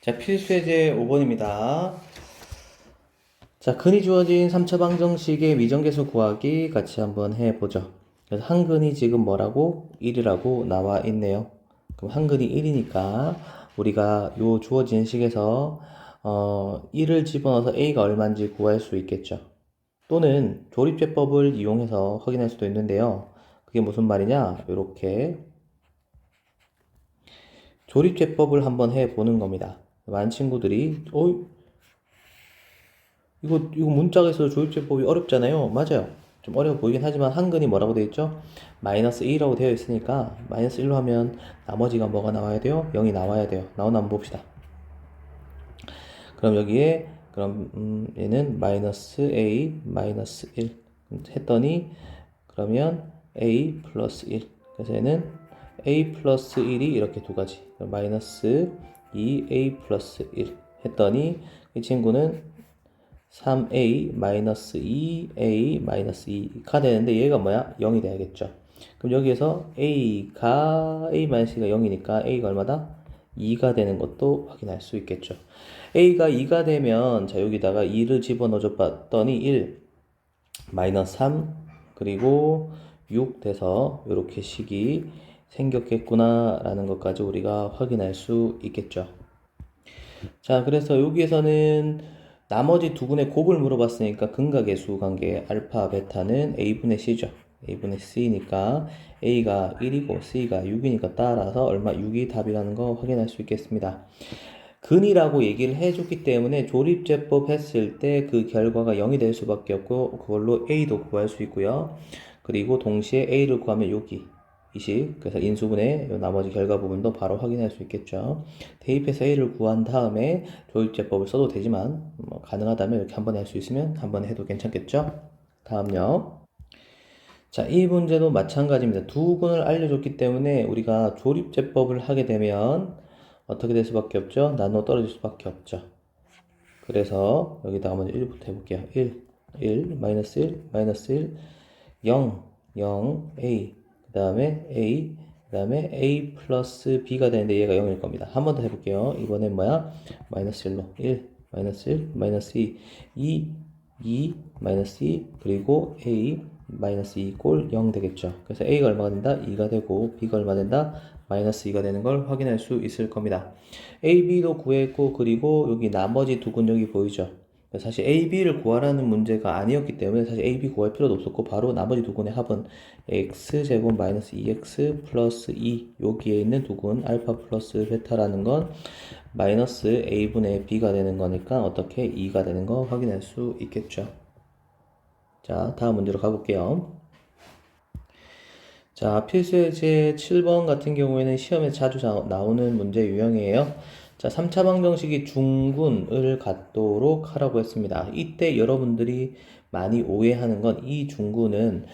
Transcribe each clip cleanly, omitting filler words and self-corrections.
자, 필수예제 5번입니다. 자, 근이 주어진 3차 방정식의 미정계수 구하기 같이 한번 해보죠. 그래서 한 근이 지금 뭐라고? 1이라고 나와 있네요. 그럼 한 근이 1이니까 우리가 요 주어진 식에서 1을 집어넣어서 a가 얼마인지 구할 수 있겠죠. 또는 조립제법을 이용해서 확인할 수도 있는데요. 그게 무슨 말이냐? 요렇게 조립제법을 한번 해보는 겁니다. 많은 친구들이 이거 문짝에서 조립제법이 어렵잖아요. 맞아요. 좀 어려워 보이긴 하지만 한근이 뭐라고 되어 있죠? 마이너스 1이라고 되어 있으니까 마이너스 1로 하면 나머지가 뭐가 나와야 돼요? 0이 나와야 돼요. 나오나 한번 봅시다. 그럼 여기에 얘는 마이너스 a 마이너스 1 했더니 그러면 a 플러스 1 그래서 얘는 a 플러스 1이 이렇게 두 가지 마이너스 2a 플러스 1 했더니 이 친구는 3a 마이너스 2a 마이너스 2가 되는데 얘가 뭐야? 0이 돼야겠죠. 그럼 여기에서 a가 a 마이너스 2가 0이니까 a가 얼마다? 2가 되는 것도 확인할 수 있겠죠. a가 2가 되면 자 여기다가 2를 집어넣어 봤더니 1 마이너스 3 그리고 6 돼서 이렇게 식이 생겼겠구나 라는 것까지 우리가 확인할 수 있겠죠. 자 그래서 여기에서는 나머지 두 군의 곱을 물어봤으니까 근각계수 관계 알파 베타는 a분의 c죠. a분의 c니까 a가 1이고 c가 6이니까 따라서 얼마 6이 답이라는 거 확인할 수 있겠습니다. 근이라고 얘기를 해줬기 때문에 조립제법 했을 때 그 결과가 0이 될 수밖에 없고 그걸로 a도 구할 수 있고요. 그리고 동시에 a를 구하면 여기 20 그래서 인수분해 나머지 결과 부분도 바로 확인할 수 있겠죠. 대입해서 a를 구한 다음에 조립제법을 써도 되지만 가능하다면 이렇게 한번 할 수 있으면 한번 해도 괜찮겠죠. 다음요. 자, 이 문제도 마찬가지입니다. 두 군을 알려줬기 때문에 우리가 조립제법을 하게 되면 어떻게 될 수밖에 없죠? 나눠 떨어질 수밖에 없죠. 그래서 여기다가 먼저 1부터 해볼게요. 1, 마이너스 1, 마이너스 1, 0, 0, a, 그 다음에 a, 그 다음에 a 플러스 b가 되는데 얘가 0일 겁니다. 한 번 더 해볼게요. 이번엔 뭐야? 마이너스 1로 1, 마이너스 1, 마이너스 2, 마이너스 2, 그리고 a, 마이너스 2 꼴 0 되겠죠. 그래서 a가 얼마가 된다? 2가 되고 b가 얼마 된다? 마이너스 2가 되는 걸 확인할 수 있을 겁니다. a, b도 구했고 그리고 여기 나머지 두 근 여기 보이죠? 사실 a, b를 구하라는 문제가 아니었기 때문에 사실 a, b 구할 필요도 없었고 바로 나머지 두 근의 합은 x제곱 마이너스 2x 플러스 2 여기에 있는 두 근 알파 플러스 베타라는 건 마이너스 a분의 b가 되는 거니까 어떻게 2가 되는 거 확인할 수 있겠죠. 자 다음 문제로 가볼게요. 자, 필수예제 7번 같은 경우에는 시험에 자주 나오는 문제 유형이에요. 자, 3차 방정식이 중군을 갖도록 하라고 했습니다. 이때 여러분들이 많이 오해하는 건 이 중군은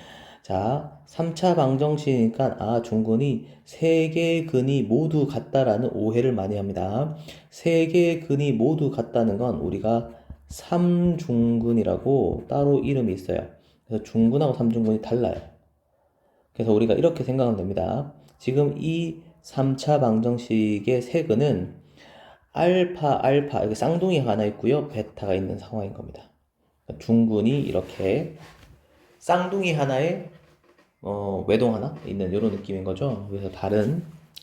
자, 3차 방정식이니까 중군이 세 개의 근이 모두 같다라는 오해를 많이 합니다. 세 개의 근이 모두 같다는 건 우리가 3중근이라고 따로 이름이 있어요. 그래서 중근하고 3중근이 달라요. 그래서 우리가 이렇게 생각하면 됩니다. 지금 이 3차 방정식의 세 근은 알파, 여기 쌍둥이가 하나 있고요. 베타가 있는 상황인 겁니다. 중근이 이렇게 쌍둥이 하나에 외동 하나 있는 이런 느낌인 거죠. 그래서 다른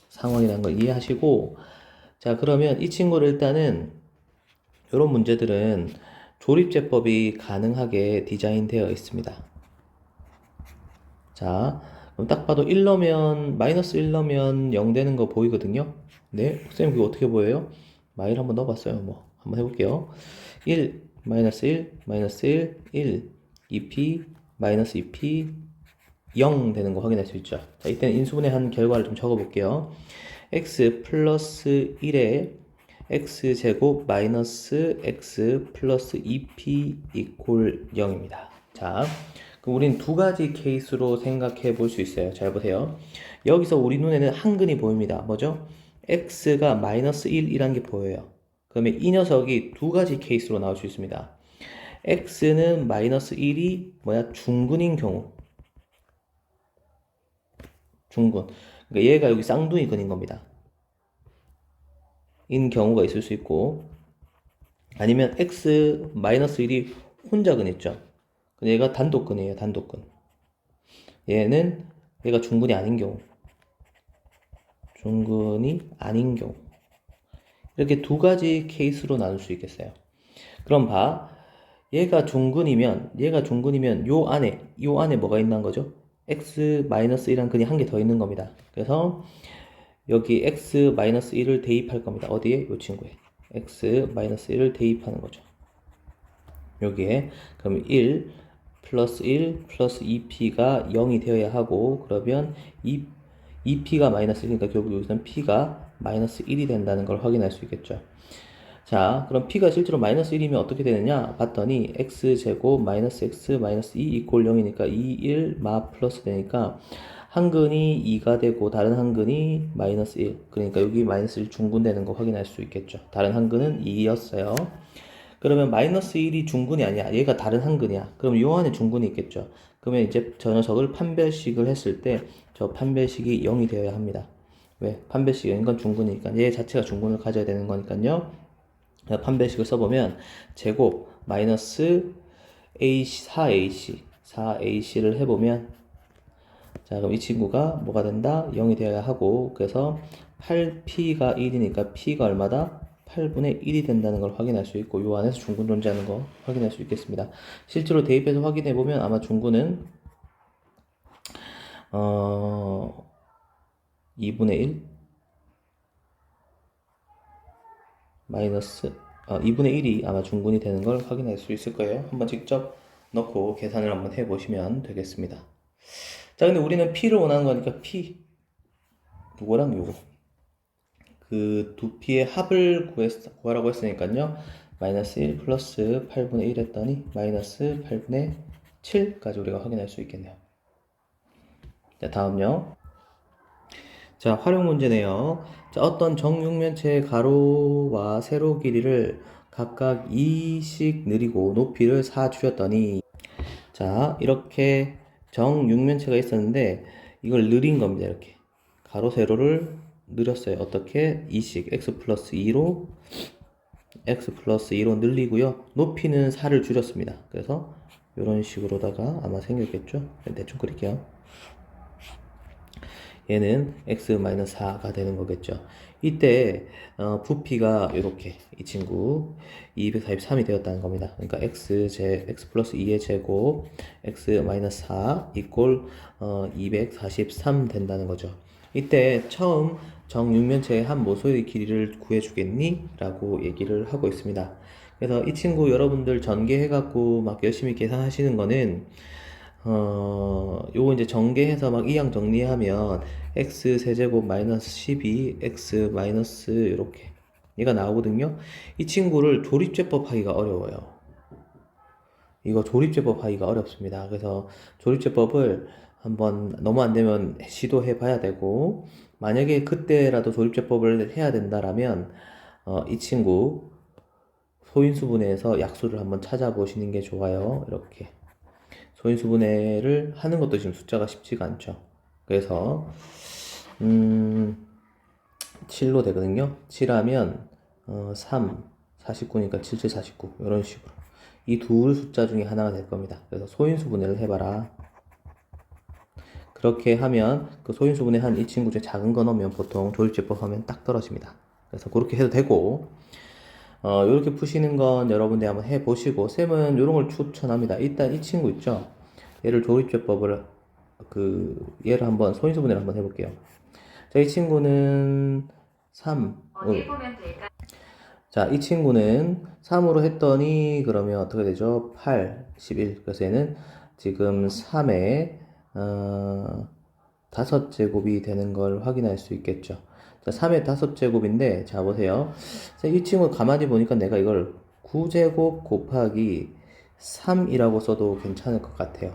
상황이라는 걸 이해하시고 자 그러면 이 친구를 일단은 이런 문제들은 조립제법이 가능하게 디자인되어 있습니다. 자 그럼 딱 봐도 1 넣으면 마이너스 1 넣으면 0 되는 거 보이거든요. 네, 쌤 그거 어떻게 보여요? 마일 한번 넣어봤어요. 뭐 한번 해볼게요. 1 마이너스 1 마이너스 1 1 2p 마이너스 2p 0 되는 거 확인할 수 있죠. 자 이때는 인수분해한 결과를 좀 적어볼게요. x 플러스 1에 x제곱 마이너스 x 플러스 2p 이퀄 0입니다. 자 그럼 우린 두 가지 케이스로 생각해 볼 수 있어요. 잘 보세요. 여기서 우리 눈에는 한 근이 보입니다. 뭐죠? x가 마이너스 1이란 게 보여요. 그러면 이 녀석이 두 가지 케이스로 나올 수 있습니다. x는 마이너스 1이 뭐야? 중근인 경우. 중근. 그러니까 얘가 여기 쌍둥이 근인 겁니다. 인 경우가 있을 수 있고, 아니면 x 마이너스 1이 혼자근 있죠. 근데 얘가 단독근이에요, 단독근. 얘가 중근이 아닌 경우. 중근이 아닌 경우. 이렇게 두 가지 케이스로 나눌 수 있겠어요. 그럼 봐. 얘가 중근이면 요 안에 뭐가 있는 거죠? x-1이라는 근이 한 개 더 있는 겁니다. 그래서 여기 x-1을 대입할 겁니다. 어디에? 요 친구에. x-1을 대입하는 거죠. 여기에. 그럼 1 플러스 1 플러스 2p가 0이 되어야 하고, 그러면 2p가 마이너스 1이니까 결국 여기서는 p가 마이너스 1이 된다는 걸 확인할 수 있겠죠. 자, 그럼 p가 실제로 마이너스 1이면 어떻게 되느냐 봤더니 x제곱 마이너스 x 마이너스 2 이꼴 0이니까 2, 1, 마 플러스 되니까 한 근이 2가 되고 다른 한 근이 마이너스 1. 그러니까 여기 마이너스 1 중분되는 거 확인할 수 있겠죠. 다른 한 근은 2였어요. 그러면 마이너스 1이 중근이 아니야. 얘가 다른 한 근이야. 그럼 요 안에 중근이 있겠죠. 그러면 이제 저 녀석을 판별식을 했을 때 저 판별식이 0이 되어야 합니다. 왜? 판별식이 0인 건 중근이니까. 얘 자체가 중근을 가져야 되는 거니까요. 판별식을 써보면 제곱 마이너스 AC 4AC를 해보면, 자 그럼 이 친구가 뭐가 된다? 0이 되어야 하고, 그래서 8P가 1이니까 P가 얼마다? 8분의 1이 된다는 걸 확인할 수 있고, 요 안에서 중근 존재하는 거 확인할 수 있겠습니다. 실제로 대입해서 확인해보면 아마 중근은 2분의 1 마이너스 2분의 1이 아마 중근이 되는 걸 확인할 수 있을 거예요. 한번 직접 넣고 계산을 한번 해보시면 되겠습니다. 자, 근데 우리는 P를 원하는 거니까 P 요거랑 요거 그 두 P의 합을 구하라고 했으니까요. 마이너스 1 플러스 8분의 1 했더니 마이너스 8분의 7까지 우리가 확인할 수 있겠네요. 자, 다음요. 자, 활용 문제네요. 자, 어떤 정육면체의 가로와 세로 길이를 각각 2씩 늘리고 높이를 4 주셨더니, 자, 이렇게 정육면체가 있었는데 이걸 늘린 겁니다. 이렇게 가로 세로를 늘렸어요. 어떻게? 2씩 x 플러스 2로 늘리고요. 높이는 4를 줄였습니다. 그래서 이런 식으로다가 아마 생겼겠죠? 대충 그릴게요. 얘는 x-4가 되는 거겠죠. 이때 부피가 이렇게 이 친구 243이 되었다는 겁니다. 그러니까 x 플러스 2의 제곱 x-4 이꼴 243 된다는 거죠. 이때 처음 정육면체의 한 모서리 길이를 구해주겠니? 라고 얘기를 하고 있습니다. 그래서 이 친구 여러분들 전개해갖고 막 열심히 계산하시는 거는 요거 이제 전개해서 막 이항 정리하면 x 세제곱 마이너스 12 x 마이너스 이렇게 얘가 나오거든요. 이 친구를 조립제법 하기가 어려워요. 이거 조립제법 하기가 어렵습니다. 그래서 조립제법을 한번 너무 안 되면 시도해 봐야 되고, 만약에 그때라도 조립제법을 해야 된다라면 이 친구 소인수분해에서 약수를 한번 찾아보시는 게 좋아요. 이렇게 소인수분해를 하는 것도 지금 숫자가 쉽지가 않죠. 그래서 7로 되거든요. 7하면 3, 49니까 7, 7, 49 이런 식으로 이 두 숫자 중에 하나가 될 겁니다. 그래서 소인수분해를 해봐라. 그렇게 하면 그 소인수분해 한 이 친구 중에 작은 거 넣으면 보통 조립제법 하면 딱 떨어집니다. 그래서 그렇게 해도 되고, 이렇게 푸시는 건 여러분들이 한번 해보시고, 쌤은 이런 걸 추천합니다. 일단 이 친구 있죠? 얘를 조립제법을 얘를 한번 소인수분해를 한번 해볼게요. 자, 이 친구는 3 자, 이 친구는 3으로 했더니 그러면 어떻게 되죠? 8, 11. 그래서 얘는 지금 3의 5제곱이 되는 걸 확인할 수 있겠죠. 자, 3의 5제곱인데, 자, 보세요. 자, 이 친구 가만히 보니까 내가 이걸 9제곱 곱하기 3이라고 써도 괜찮을 것 같아요.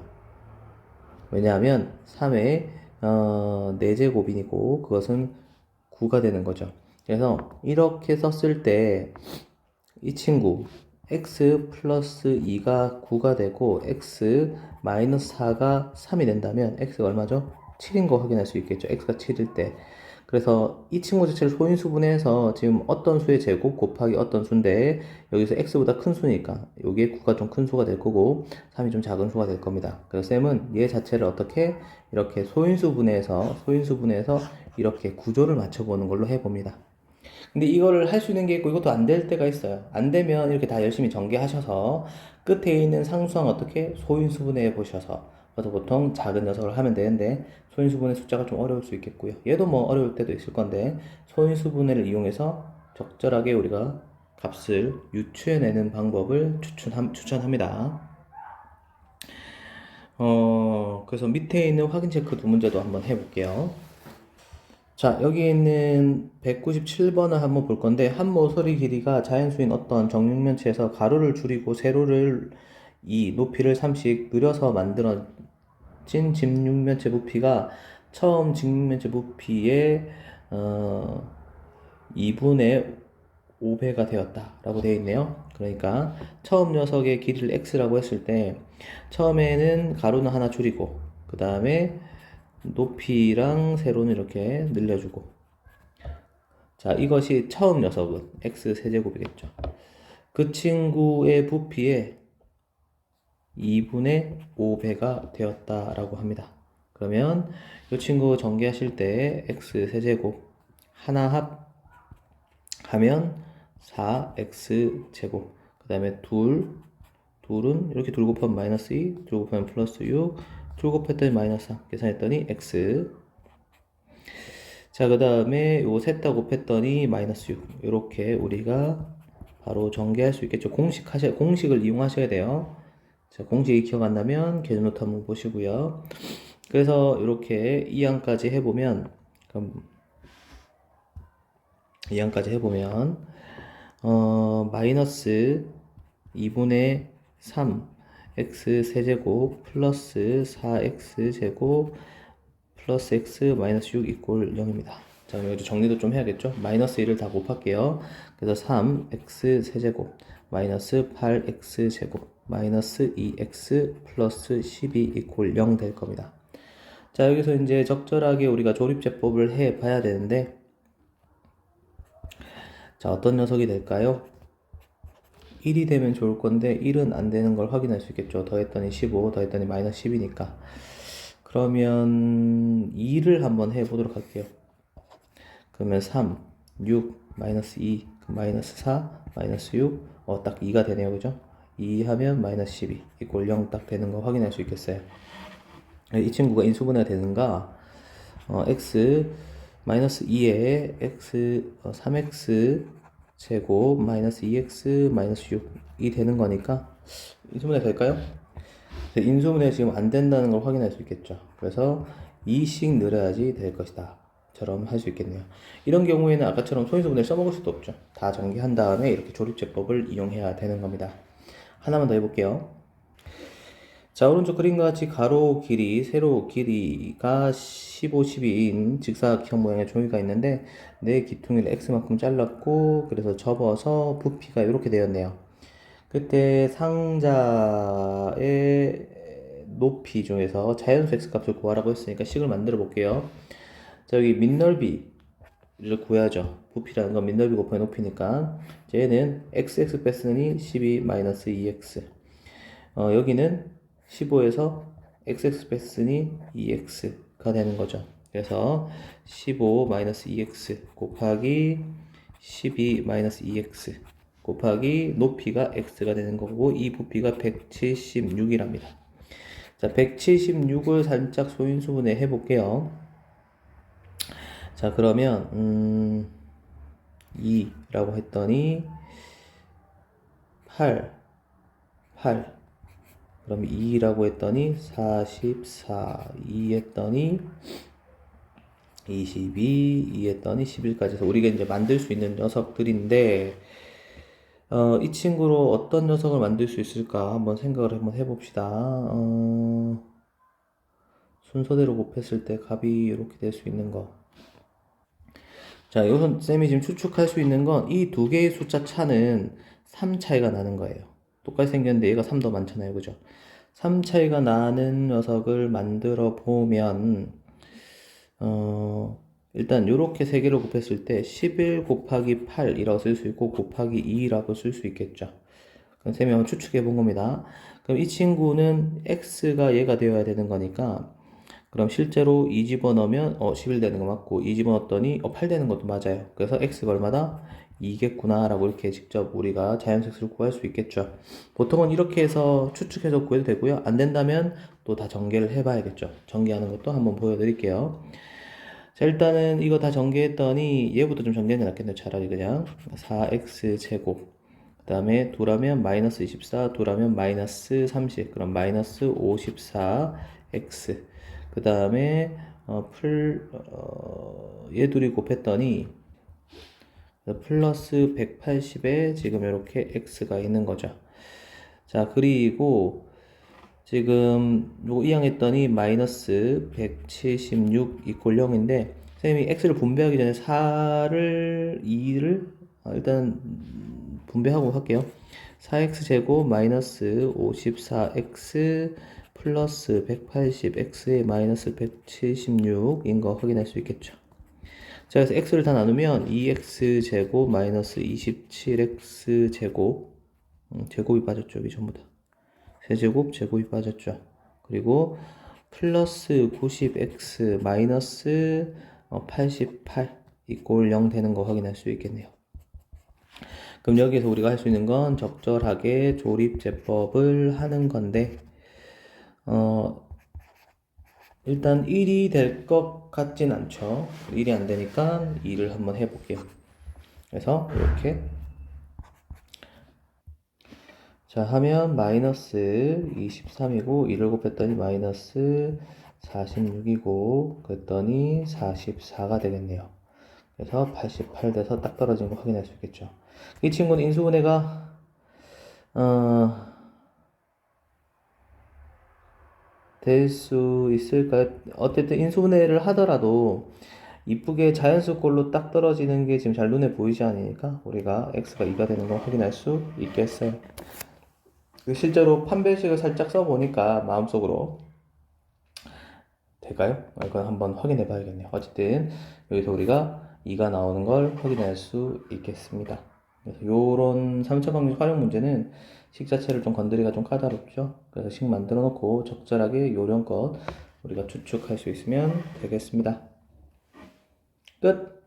왜냐하면 3의 4제곱이고 그것은 9가 되는 거죠. 그래서 이렇게 썼을 때 이 친구 x 플러스 2가 9가 되고 x 마이너스 4가 3이 된다면 x가 얼마죠? 7인 거 확인할 수 있겠죠. x가 7일 때. 그래서 이 친구 자체를 소인수분해해서 지금 어떤 수의 제곱 곱하기 어떤 수인데 여기서 x보다 큰 수니까 여기에 9가 좀 큰 수가 될 거고 3이 좀 작은 수가 될 겁니다. 그래서 쌤은 얘 자체를 어떻게 이렇게 소인수분해해서 이렇게 구조를 맞춰보는 걸로 해봅니다. 근데 이거를 할 수 있는 게 있고 이것도 안 될 때가 있어요. 안 되면 이렇게 다 열심히 전개하셔서 끝에 있는 상수항 어떻게 소인수분해 보셔서 그래서 보통 작은 녀석을 하면 되는데 소인수분해 숫자가 좀 어려울 수 있겠고요. 얘도 뭐 어려울 때도 있을 건데 소인수분해를 이용해서 적절하게 우리가 값을 유추해내는 방법을 추천합니다. 그래서 밑에 있는 확인 체크 두 문제도 한번 해볼게요. 자, 여기 있는 197번을 한번 볼 건데, 한 모서리 길이가 자연수인 어떤 정육면체에서 가로를 줄이고 세로를 2, 높이를 3씩 늘려서 만들어진 직육면체 부피가 처음 직육면체 부피의 2분의 5배가 되었다 라고 되어 있네요. 그러니까 처음 녀석의 길이를 x라고 했을 때 처음에는 가로는 하나 줄이고 그 다음에 높이랑 세로는 이렇게 늘려주고 자 이것이 처음 녀석은 x 세제곱이겠죠. 그 친구의 부피의 2분의 5배가 되었다라고 합니다. 그러면 이 친구 전개하실 때 x 세제곱 하나 합하면 4x 제곱 그 다음에 둘은 이렇게 둘 곱하면 마이너스 2, 둘 곱하면 플러스 6, 둘 곱했더니 마이너스 3 계산했더니 x 자 그 다음에 요 셋 다 곱했더니 마이너스 6 이렇게 우리가 바로 전개할 수 있겠죠. 공식을 이용하셔야 돼요. 자 공식이 기억 안 나면 계좌 노트 한번 보시고요. 그래서 이렇게 2항까지 해보면 그럼 2항까지 해보면 마이너스 2분의 3 x 세제곱 플러스 4x 제곱 플러스 x 마이너스 6 이꼴 0입니다. 자, 그럼 여기 정리도 좀 해야겠죠? 마이너스 1을 다 곱할게요. 그래서 3x 세제곱 마이너스 8x 제곱 마이너스 2x 플러스 12 이꼴 0 될 겁니다. 자, 여기서 이제 적절하게 우리가 조립제법을 해 봐야 되는데 자, 어떤 녀석이 될까요? 1이 되면 좋을 건데 1은 안 되는 걸 확인할 수 있겠죠. 더했더니 15, 더했더니 마이너스 10이니까. 그러면 2를 한번 해보도록 할게요. 그러면 3, 6, 마이너스 2, 마이너스 4, 마이너스 6, 딱 2가 되네요. 그죠? 2 하면 마이너스 12, 이꼴 0 딱 되는 거 확인할 수 있겠어요. 이 친구가 인수분해가 되는가? x 마이너스 2에 x 3x 제곱 마이너스 2x 마이너스 6이 되는 거니까 인수분해 될까요? 인수분해 지금 안 된다는 걸 확인할 수 있겠죠. 그래서 2씩 늘어야지 될 것이다 처럼 할 수 있겠네요. 이런 경우에는 아까처럼 소인수분해를 써먹을 수도 없죠. 다 전개한 다음에 이렇게 조립제법을 이용해야 되는 겁니다. 하나만 더 해볼게요. 자, 오른쪽 그림과 같이 가로 길이, 세로 길이가 15, 12인 직사각형 모양의 종이가 있는데 내 기퉁이를 x만큼 잘랐고 그래서 접어서 부피가 이렇게 되었네요. 그때 상자의 높이 중에서 자연수 x값을 구하라고 했으니까 식을 만들어 볼게요. 자, 여기 밑넓이를 구해야죠. 부피라는 건 밑넓이 곱하기 높이니까 얘는 xx 뺐으니 12-2x 여기는 15에서 xx 뺐으니 2x가 되는 거죠. 그래서 15-2x 곱하기 12-2x 곱하기 높이가 x가 되는 거고 이 부피가 176이랍니다. 자, 176을 살짝 소인수분해 해볼게요. 자, 그러면 2라고 했더니 8 그럼 2라고 했더니 44 2 했더니 22 2 했더니 11까지 해서 우리가 이제 만들 수 있는 녀석들인데 이 친구로 어떤 녀석을 만들 수 있을까 한번 생각을 한번 해봅시다. 순서대로 곱했을 때 값이 이렇게 될 수 있는 거. 자, 이것은 쌤이 지금 추측할 수 있는 건 이 두 개의 숫자 차는 3 차이가 나는 거예요. 똑같이 생겼는데 얘가 3 더 많잖아요. 그죠? 3 차이가 나는 녀석을 만들어 보면 일단 요렇게 세 개를 곱했을 때 11 곱하기 8이라고 쓸 수 있고 곱하기 2라고 쓸 수 있겠죠. 그럼 세 명을 추측해 본 겁니다. 그럼 이 친구는 x가 얘가 되어야 되는 거니까 그럼 실제로 2 집어넣으면 11 되는 거 맞고 2 집어넣었더니 8 되는 것도 맞아요. 그래서 x가 얼마다? 2겠구나 라고 이렇게 직접 우리가 자연수를 구할 수 있겠죠. 보통은 이렇게 해서 추측해서 구해도 되고요. 안 된다면 또 다 전개를 해 봐야겠죠. 전개하는 것도 한번 보여드릴게요. 자, 일단은 이거 다 전개했더니 얘부터 좀 전개하는 게 낫겠네요. 차라리 그냥 4x 제곱 그 다음에 도라면 마이너스 24 도라면 마이너스 30 그럼 마이너스 54x 그 다음에 얘 둘이 곱했더니 플러스 180에 지금 이렇게 x가 있는 거죠. 자, 그리고 지금 요거 이항했더니 마이너스 176 이꼴 0인데 선생님이 x를 분배하기 전에 4를 2를 일단 분배하고 할게요. 4x 제곱 마이너스 54x 플러스 180x의 마이너스 176인 거 확인할 수 있겠죠. 자, 그래서 x를 다 나누면 2x 제곱 마이너스 27x 제곱 제곱이 빠졌죠. 여기 전부 다 세제곱 제곱이 빠졌죠. 그리고 플러스 90x 마이너스 88 이꼴 0 되는 거 확인할 수 있겠네요. 그럼 여기에서 우리가 할 수 있는 건 적절하게 조립제법을 하는 건데 일단 1이 될 것 같진 않죠. 1이 안 되니까 2를 한번 해볼게요. 그래서 이렇게 자 하면 마이너스 23이고 1을 곱했더니 마이너스 46이고 그랬더니 44가 되겠네요. 그래서 88 돼서 딱 떨어진 거 확인할 수 있겠죠. 이 친구는 인수분해가 될 수 있을까요? 어쨌든 인수분해를 하더라도 이쁘게 자연수꼴로 딱 떨어지는 게 지금 잘 눈에 보이지 않으니까 우리가 x가 2가 되는 걸 확인할 수 있겠어요. 실제로 판별식을 살짝 써보니까 마음속으로 될까요? 이건 한번 확인해 봐야겠네요. 어쨌든 여기서 우리가 2가 나오는 걸 확인할 수 있겠습니다. 그래서 요런 3차 방정 활용 문제는 식 자체를 좀 건드리기가 좀 까다롭죠. 그래서 식 만들어 놓고 적절하게 요령껏 우리가 추측할 수 있으면 되겠습니다. 끝!